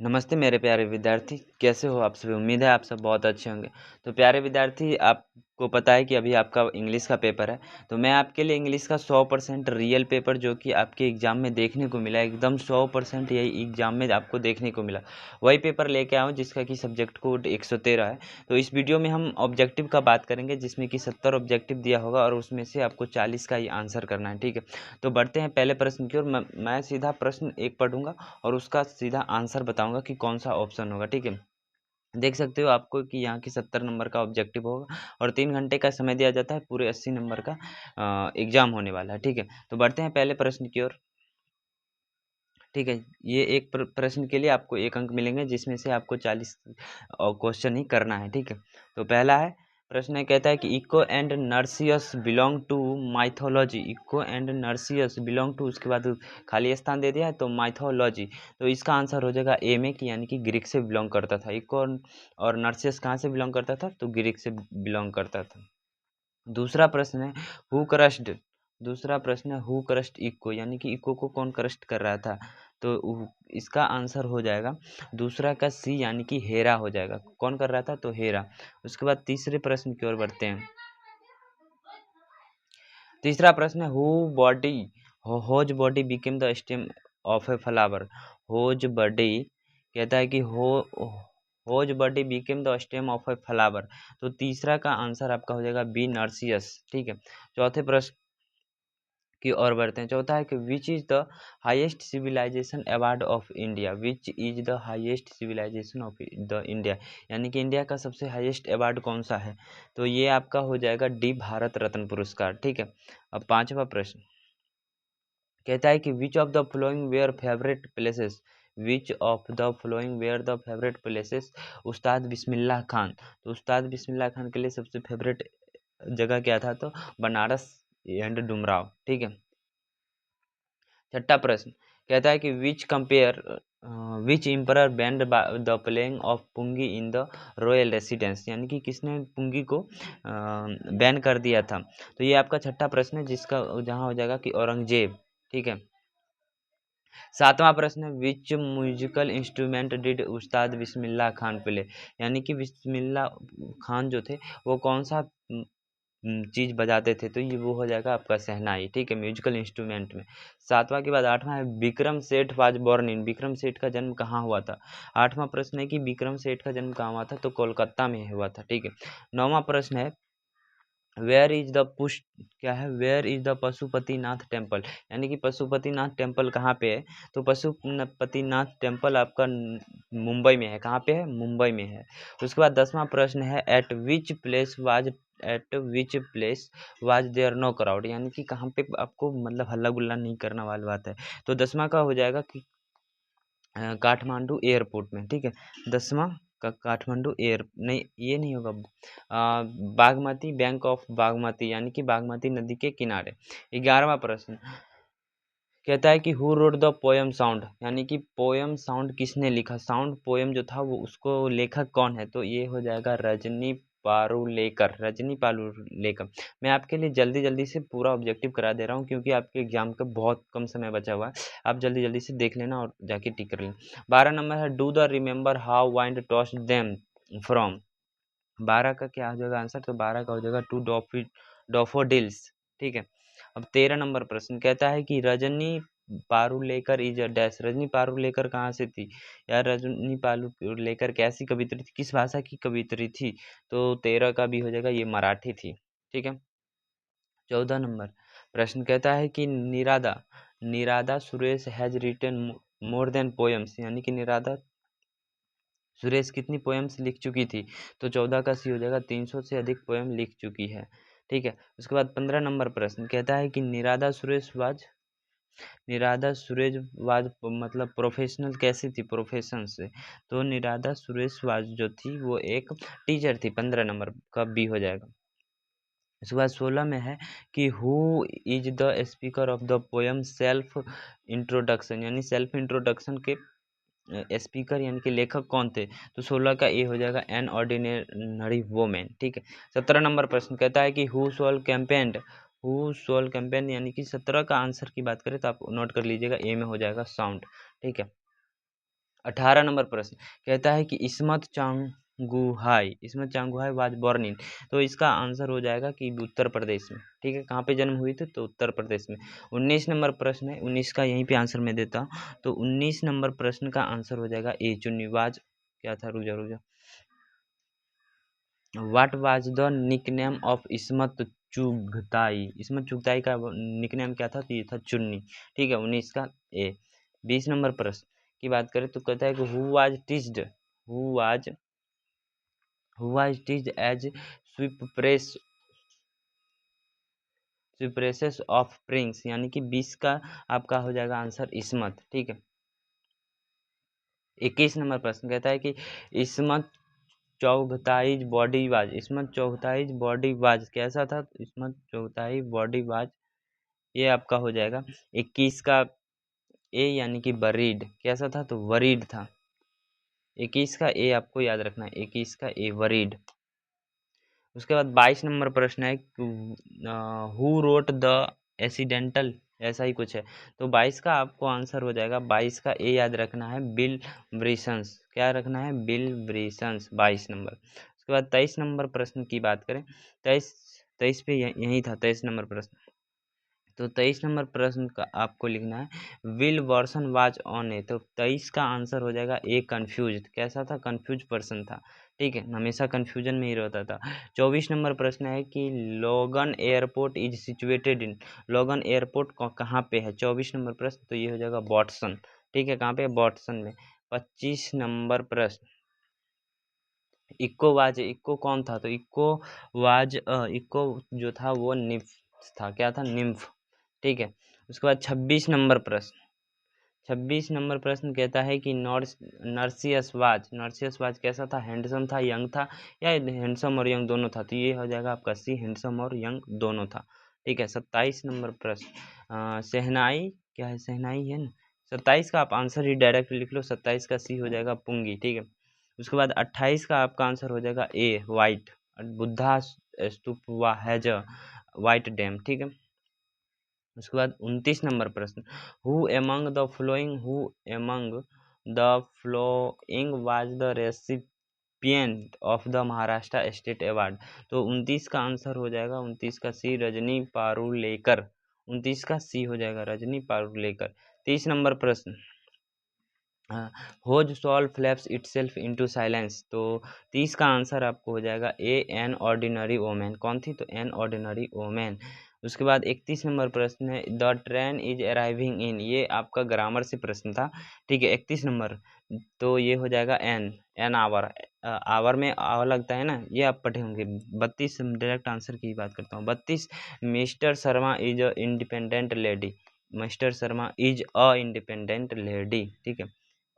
नमस्ते मेरे प्यारे विद्यार्थी, कैसे हो आप सभी? उम्मीद है आप सब बहुत अच्छे होंगे। तो प्यारे विद्यार्थी, आपको पता है कि अभी आपका इंग्लिश का पेपर है, तो मैं आपके लिए इंग्लिश का 100% रियल पेपर जो कि आपके एग्ज़ाम में देखने को मिला, एकदम 100% यही एग्ज़ाम में आपको देखने को मिला, वही पेपर लेके आया हूँ जिसका कि सब्जेक्ट कोड 113 है। तो इस वीडियो में हम ऑब्जेक्टिव का बात करेंगे, जिसमें कि 70 ऑब्जेक्टिव दिया होगा और उसमें से आपको 40 का ही आंसर करना है, ठीक है? तो बढ़ते हैं पहले प्रश्न की ओर। मैं सीधा प्रश्न 1 पढ़ूँगा और उसका सीधा आंसर बताऊंगा कि कौन सा ऑप्शन होगा, ठीक है? देख सकते हो आपको कि यहाँ की 70 नंबर का ऑब्जेक्टिव होगा और 3 घंटे का समय दिया जाता है, पूरे 80 नंबर का एग्जाम होने वाला है, ठीक है? तो बढ़ते हैं पहले प्रश्न की ओर, ठीक है? ये एक प्रश्न के लिए आपको 1 अंक मिलेंगे, जिसमें से आपको 40 क्वेश्चन ही करना है, ठीक है? तो पहला है प्रश्न है, कहता है कि Echo and Narcissus belong to mythology. Echo and Narcissus belong to, उसके बाद खाली स्थान दे दिया है तो माइथोलॉजी। तो इसका आंसर हो जाएगा ए में, कि यानी कि ग्रीक से बिलोंग करता था। इको और नर्सियस कहाँ से बिलोंग करता था? तो ग्रीक से बिलोंग करता था। दूसरा प्रश्न है हु क्रश्ड। दूसरा प्रश्न है हु क्रश्ड इको, यानी कि इको को कौन क्रस्ट कर रहा था? तो इसका आंसर हो जाएगा दूसरा का सी, यानी कि हेरा हो जाएगा। कौन कर रहा था? तो हेरा। उसके बाद तीसरे प्रश्न की ओर बढ़ते हैं। तीसरा प्रश्न है who body whose body became the stem of a flower. Whose body कहता है कि whose body became the stem of a flower. तो तीसरा का आंसर आपका हो जाएगा बी, नर्सियस, ठीक है? चौथे प्रश्न की ओर बढ़ते हैं। चौथा है कि which is the highest civilization award of India. Which is the highest civilization of the India, यानी कि इंडिया का सबसे हाईएस्ट अवार्ड कौन सा है? तो ये आपका हो जाएगा डी, भारत रत्न पुरस्कार, ठीक है? अब पांचवा प्रश्न कहता है कि which of the following were favourite places. Which of the following were the favourite places Ustad Bismillah Khan. तो उस्ताद बिस्मिल्लाह खान के लिए सबसे फेवरेट जगह क्या था? तो बनारस एंड डुमराव, ठीक है? छठा प्रश्न कहता है कि which emperor banned the playing of pungi in the royal residence, यानी कि किसने पुंगी को बैन कर दिया था? तो ये आपका छठा प्रश्न है, जिसका जहाँ हो जाएगा कि औरंगजेब, ठीक है? सातवां प्रश्न है विच musical instrument did Ustad Bismillah Khan play, यानी कि बिस्मिल्लाह खान जो थे वो कौन सा चीज़ बजाते थे? तो ये वो हो जाएगा आपका शहनाई, ठीक है? म्यूजिकल इंस्ट्रूमेंट में। सातवां के बाद आठवां है Vikram Seth was born in. Vikram Seth का जन्म कहाँ हुआ था? आठवां प्रश्न है कि विक्रम सेठ का जन्म कहाँ हुआ था? तो कोलकाता में हुआ था, ठीक है? नौवां प्रश्न है वेयर इज द पुश क्या है? Where is the Pashupatinath temple, यानी कि पशुपतिनाथ टेम्पल कहाँ पे है? तो पशुपतिनाथ टेम्पल आपका मुंबई में है। कहाँ पे है? मुंबई में है। उसके बाद 10वां प्रश्न है at which place was there no crowd, यानी कि कहाँ पे आपको मतलब हल्ला गुल्ला नहीं करना वाली बात है? तो 10वां का हो जाएगा कि काठमांडू एयरपोर्ट में, ठीक है? 10वां का काठमांडू एयर नहीं, ये नहीं होगा। बागमती, बैंक ऑफ बागमती, यानी कि बागमती नदी के किनारे। 11वां प्रश्न कहता है कि who wrote the poem sound, यानी कि पोयम साउंड किसने लिखा? साउंड पोयम जो था वो उसको लेखक कौन है? तो ये हो जाएगा रजनी पारुलेकर। रजनी पारुलेकर। मैं आपके लिए जल्दी जल्दी से पूरा ऑब्जेक्टिव करा दे रहा हूँ, क्योंकि आपके एग्जाम का बहुत कम समय बचा हुआ है। आप जल्दी जल्दी से देख लेना और जाके टिक कर लेना। 12 नंबर है do the remember how wind toss them from. 12 का क्या हो जाएगा आंसर? तो 12 का हो जाएगा टू डॉफोडिल्स, ठीक है? अब 13 नंबर प्रश्न कहता है कि Rajni Parulekar is a dash. Rajni Parulekar कहाँ से थी? यार रजनी पारुलेकर कैसी कवित्री थी, किस भाषा की कवित्री थी? तो 13 का भी हो जाएगा, ये मराठी थी, ठीक है? 14 नंबर प्रश्न कहता है कि Nirada Nirada Suresh has written more than poems, यानी कि निरादा सुरेश कितनी पोएम्स लिख चुकी थी? तो 14 का सी हो जाएगा 300 से अधिक पोएम लिख चुकी है, ठीक है? उसके बाद 15 नंबर प्रश्न कहता है कि निरादा सुरेश वाज मतलब प्रोफेशनल कैसी थी? प्रोफेशन से। तो निरादा सुरेश वाज जो थी वो एक टीचर थी। 15 नंबर का बी हो जाएगा। उसके बाद 16 में है कि who is the speaker of the poem self introduction, यानी सेल्फ इंट्रोडक्शन के स्पीकर यानी कि लेखक कौन थे? तो 16 का ए हो जाएगा एन ऑर्डिनरी वोमेन, ठीक है? 17 नंबर प्रश्न कहता है कि हु सोल कैंपेन, यानी कि 17 का आंसर की बात करें तो आप नोट कर लीजिएगा, ए में हो जाएगा साउंड, ठीक है? 18 नंबर प्रश्न कहता है कि इस्मत चांगुहाई वाज बॉर्न इन, तो इसका आंसर हो जाएगा कि उत्तर प्रदेश में। ठीक है, कहाँ पे जन्म हुई थी, तो उत्तर प्रदेश में। 19 नंबर प्रश्न है, 19 का यहीं पे आंसर मैं देता हूँ। तो 19 नंबर प्रश्न का आंसर हो जाएगा ए, चुन्नीवाज क्या था, रुक जा। What was the nickname of Ismat Chughtai, Ismat Chughtai का निकनेम क्या था, तो ये था चुन्नी। ठीक है, 19 का ए। 20 नंबर प्रश्न की बात करें तो कहता है कि who was teased as sweepresses of prince, यानी कि 20 का आपका हो जाएगा आंसर इस्मत। ठीक है, 21 नंबर प्रश्न कहता है कि इस्मत इस्मत चौगताईज बॉडी वाज कैसा था, इस्मत चौगताई बॉडी वाज, ये आपका हो जाएगा 21 का ए, यानी कि बरीड कैसा था, तो वरीड था। 21 का ए आपको याद रखना है, 21 का ए वरीड। उसके बाद 22 नंबर प्रश्न है, हु रोट द एक्सीडेंटल, ऐसा ही कुछ है। तो 22 का आपको आंसर हो जाएगा, 22 का ए याद रखना है, बिल ब्रिसंस, क्या रखना है, बिल ब्रिसंस, 22 नंबर। उसके बाद 23 नंबर प्रश्न की बात करें, 23 पे यही था 23 नंबर प्रश्न। तो 23 नंबर प्रश्न का आपको लिखना है विल वर्सन वाच ऑन ए, तो 23 का आंसर हो जाएगा ए, कंफ्यूज, कैसा था, कंफ्यूज पर्सन था। ठीक है, हमेशा कंफ्यूजन में ही रहता था। 24 नंबर प्रश्न है कि लोगन एयरपोर्ट इज सिचुएटेड इन, लोगन एयरपोर्ट कहाँ पे है, 24 नंबर प्रश्न, तो ये हो जाएगा बॉटसन। ठीक है, कहाँ पे, बॉटसन में। 25 नंबर प्रश्न, इक्को कौन था, तो इक्को जो था वो निम्फ था, क्या था, निम्फ। ठीक है, उसके बाद 26 नंबर प्रश्न कहता है कि नर्सियस वाज कैसा था, हैंडसम था, यंग था, या हैंडसम और यंग दोनों था, तो ये हो जाएगा आपका सी, हैंडसम और यंग दोनों था। ठीक है, 27 नंबर प्रश्न, शहनाई क्या है, शहनाई है ना, 27 का आप आंसर ही डायरेक्ट लिख लो, 27 का सी हो जाएगा पुंगी। ठीक है, उसके बाद 28 का आपका आंसर हो जाएगा A, white, Buddha stupa has a white dome. ठीक है, उसके बाद 29 नंबर प्रश्न, who among the following was the recipient of the Maharashtra state award, तो 29 का आंसर हो जाएगा, 29 का सी, रजनी पारुलेकर, 29 का सी हो जाएगा, रजनी पारुलेकर। 30 नंबर प्रश्न, whose soul flaps itself into silence, तो 30 का आंसर आपको हो जाएगा ए, एन ऑर्डिनरी वोमेन, कौन थी, तो एन ऑर्डिनरी वोमेन। उसके बाद 31 नंबर प्रश्न है द ट्रेन इज अराइविंग इन, ये आपका ग्रामर से प्रश्न था। ठीक है, 31 नंबर, तो ये हो जाएगा एन आवर, आवर में आवर लगता है ना, ये आप पढ़े होंगे। 32 डायरेक्ट आंसर की बात करता हूँ, 32 mister Sharma is a independent lady, mister Sharma is a independent lady. ठीक है,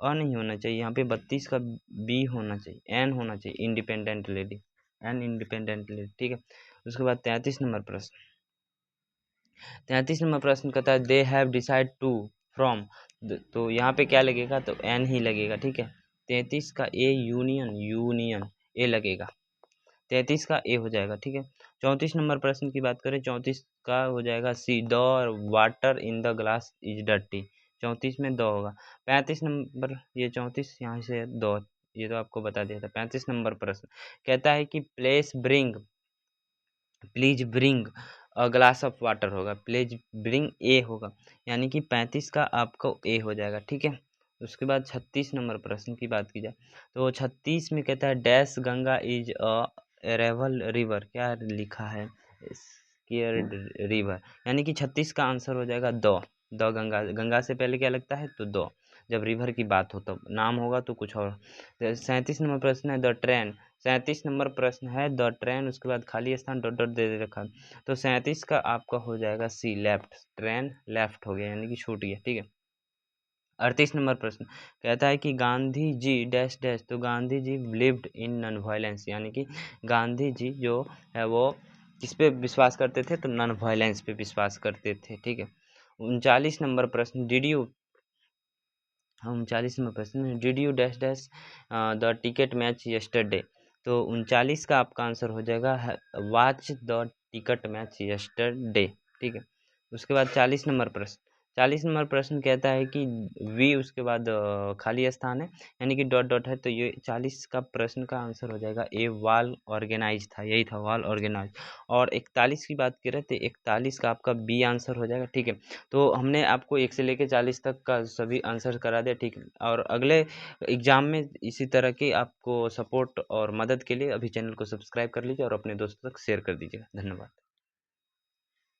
अ नहीं होना चाहिए यहाँ पे, 32 का बी होना चाहिए, एन होना चाहिए, independent lady, an independent lady. ठीक है, उसके बाद 33 नंबर प्रश्न, 33 नंबर प्रश्न कहता है they have decide to from, तो यहाँ पे क्या लगेगा, तो एन ही लगेगा। ठीक है, 33 का ए, यूनियन ए लगेगा, 33 का ए हो जाएगा। ठीक है, 34 नंबर प्रश्न की बात करें, 34 का हो जाएगा C, the water in the glass is dirty, 34 में दो होगा। 35 नंबर, ये 34 यहाँ से दो, ये तो आपको बता दिया था। 35 नंबर प्रश्न कहता है कि please bring a glass of water होगा, प्लीज ब्रिंग ए होगा, यानी कि 35 का आपको ए हो जाएगा। ठीक है, उसके बाद 36 नंबर प्रश्न की बात की जाए तो 36 में कहता है dash Ganga is a revered river, क्या लिखा है, स्केर्ड रिवर, यानी कि 36 का आंसर हो जाएगा द गंगा, गंगा से पहले क्या लगता है, तो दो, जब रिवर की बात हो तब, नाम होगा तो कुछ और। 37 नंबर प्रश्न है द ट्रेन, 37 नंबर प्रश्न है द ट्रेन, उसके बाद खाली स्थान डॉट डॉट दे रखा है, तो 37 का आपका हो जाएगा सी, लेफ्ट, ट्रेन लेफ्ट हो गया, यानी कि छूट गया। ठीक है, 38 नंबर प्रश्न कहता है कि गांधी जी डैश डैश, तो Gandhi ji lived in non violence, यानी कि गांधी जी जो है वो किस पे विश्वास करते थे, तो नॉन वायलेंस पे विश्वास करते थे। ठीक है, 39 नंबर प्रश्न हम 39 नंबर प्रश्न, did you dash dash the ticket match yesterday, तो 39 का आपका आंसर हो जाएगा watch the ticket match yesterday. ठीक है, उसके बाद 40 नंबर प्रश्न, 40 नंबर प्रश्न कहता है कि वी उसके बाद खाली स्थान है, यानी कि डॉट डॉट है, तो ये 40 का प्रश्न का आंसर हो जाएगा ए, वाल ऑर्गेनाइज था, यही था वाल ऑर्गेनाइज। और 41 की बात करें तो 41 का आपका बी आंसर हो जाएगा। ठीक है, तो हमने आपको 1 से लेकर 40 तक का सभी आंसर करा दिया। ठीक है, और अगले एग्जाम में इसी तरह की आपको सपोर्ट और मदद के लिए अभी चैनल को सब्सक्राइब कर लीजिए और अपने दोस्तों तक शेयर कर दीजिएगा। धन्यवाद।